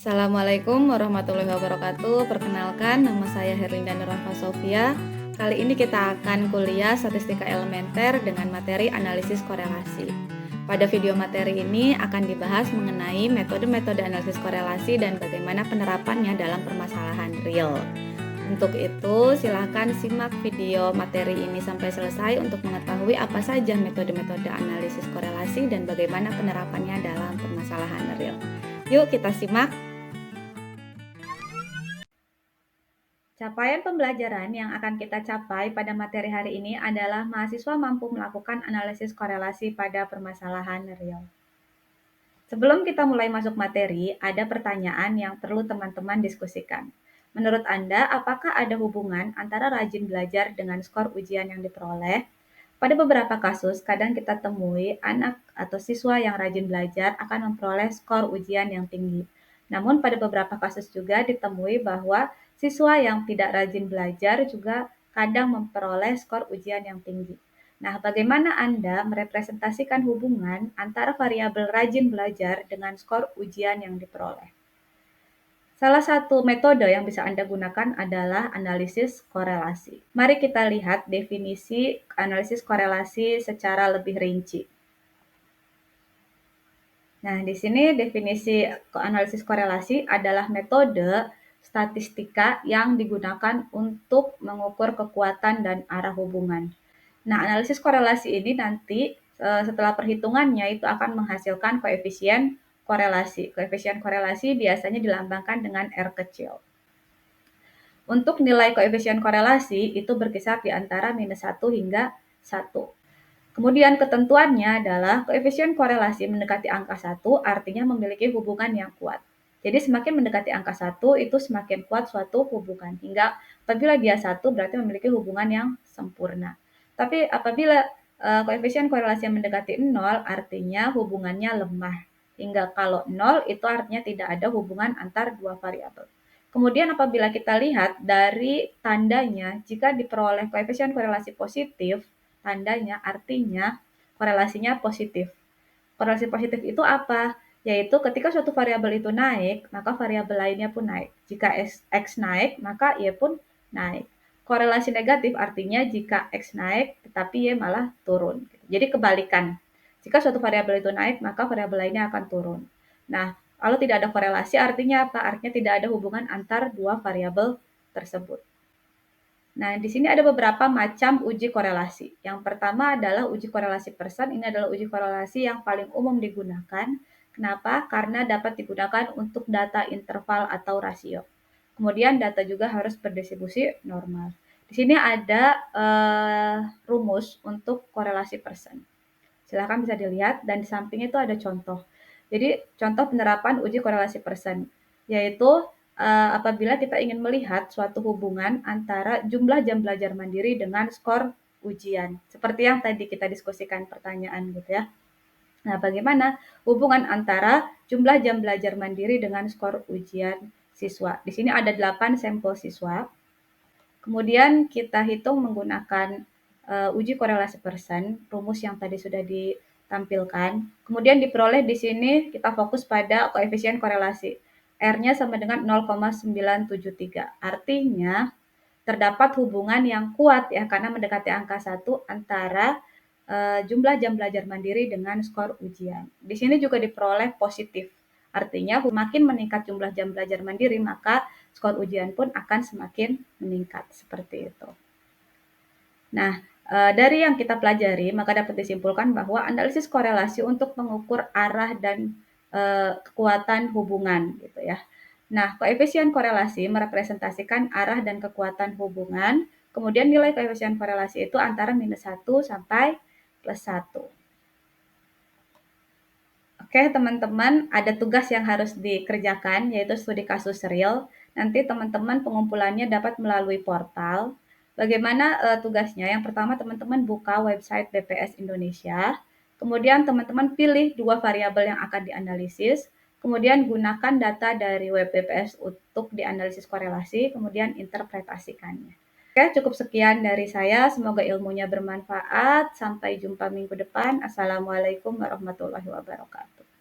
Assalamualaikum warahmatullahi wabarakatuh. Perkenalkan, nama saya Herlinda Nurrafa Sofia. Kali ini kita akan kuliah statistika elementer dengan materi analisis korelasi. Pada video materi ini akan dibahas mengenai metode-metode analisis korelasi dan bagaimana penerapannya dalam permasalahan real. Untuk itu, silakan simak video materi ini sampai selesai untuk mengetahui apa saja metode-metode analisis korelasi dan bagaimana penerapannya dalam permasalahan real. Yuk kita simak. Capaian pembelajaran yang akan kita capai pada materi hari ini adalah mahasiswa mampu melakukan analisis korelasi pada permasalahan real. Sebelum kita mulai masuk materi, ada pertanyaan yang perlu teman-teman diskusikan. Menurut Anda, apakah ada hubungan antara rajin belajar dengan skor ujian yang diperoleh? Pada beberapa kasus, kadang kita temui anak atau siswa yang rajin belajar akan memperoleh skor ujian yang tinggi. Namun pada beberapa kasus juga ditemui bahwa siswa yang tidak rajin belajar juga kadang memperoleh skor ujian yang tinggi. Nah, bagaimana Anda merepresentasikan hubungan antara variabel rajin belajar dengan skor ujian yang diperoleh? Salah satu metode yang bisa Anda gunakan adalah analisis korelasi. Mari kita lihat definisi analisis korelasi secara lebih rinci. Nah, di sini definisi analisis korelasi adalah metode statistika yang digunakan untuk mengukur kekuatan dan arah hubungan. Nah, analisis korelasi ini nanti setelah perhitungannya itu akan menghasilkan koefisien korelasi. Koefisien korelasi biasanya dilambangkan dengan R kecil. Untuk nilai koefisien korelasi itu berkisar di antara -1 hingga 1. Kemudian ketentuannya adalah koefisien korelasi mendekati angka 1 artinya memiliki hubungan yang kuat. Jadi semakin mendekati angka 1 itu semakin kuat suatu hubungan. Hingga apabila dia 1 berarti memiliki hubungan yang sempurna. Tapi apabila koefisien korelasi yang mendekati 0 artinya hubungannya lemah. Hingga kalau 0 itu artinya tidak ada hubungan antar dua variabel. Kemudian apabila kita lihat dari tandanya, jika diperoleh koefisien korelasi positif, tandanya artinya korelasinya positif. Korelasi positif itu apa? Yaitu ketika suatu variabel itu naik, maka variabel lainnya pun naik. Jika X naik, maka Y pun naik. Korelasi negatif artinya jika X naik, tetapi Y malah turun. Jadi kebalikan. Jika suatu variabel itu naik, maka variabel lainnya akan turun. Nah, kalau tidak ada korelasi artinya apa? Artinya tidak ada hubungan antar dua variabel tersebut. Nah, di sini ada beberapa macam uji korelasi. Yang pertama adalah uji korelasi persen. Ini adalah uji korelasi yang paling umum digunakan. Kenapa? Karena dapat digunakan untuk data interval atau rasio. Kemudian data juga harus berdistribusi normal. Di sini ada rumus untuk korelasi persen. Silahkan bisa dilihat dan di sampingnya itu ada contoh. Jadi contoh penerapan uji korelasi persen, yaitu apabila kita ingin melihat suatu hubungan antara jumlah jam belajar mandiri dengan skor ujian. Seperti yang tadi kita diskusikan pertanyaan gitu ya. Nah, bagaimana hubungan antara jumlah jam belajar mandiri dengan skor ujian siswa? Di sini ada 8 sampel siswa. Kemudian kita hitung menggunakan uji korelasi persen, rumus yang tadi sudah ditampilkan. Kemudian diperoleh di sini kita fokus pada koefisien korelasi. R-nya sama dengan 0,973. Artinya terdapat hubungan yang kuat ya karena mendekati angka 1 antara jumlah jam belajar mandiri dengan skor ujian. Di sini juga diperoleh positif. Artinya semakin meningkat jumlah jam belajar mandiri, maka skor ujian pun akan semakin meningkat, seperti itu. Nah, dari yang kita pelajari, maka dapat disimpulkan bahwa analisis korelasi untuk mengukur arah dan kekuatan hubungan, gitu ya. Nah, koefisien korelasi merepresentasikan arah dan kekuatan hubungan, kemudian nilai koefisien korelasi itu antara -1 sampai +1. Oke, teman-teman, ada tugas yang harus dikerjakan, yaitu studi kasus real. Nanti teman-teman pengumpulannya dapat melalui portal. Bagaimana tugasnya? Yang pertama, teman-teman buka website BPS Indonesia. Kemudian teman-teman pilih dua variabel yang akan dianalisis. Kemudian gunakan data dari web BPS untuk dianalisis korelasi, kemudian interpretasikannya. Oke, cukup sekian dari saya. Semoga ilmunya bermanfaat. Sampai jumpa minggu depan. Assalamualaikum warahmatullahi wabarakatuh.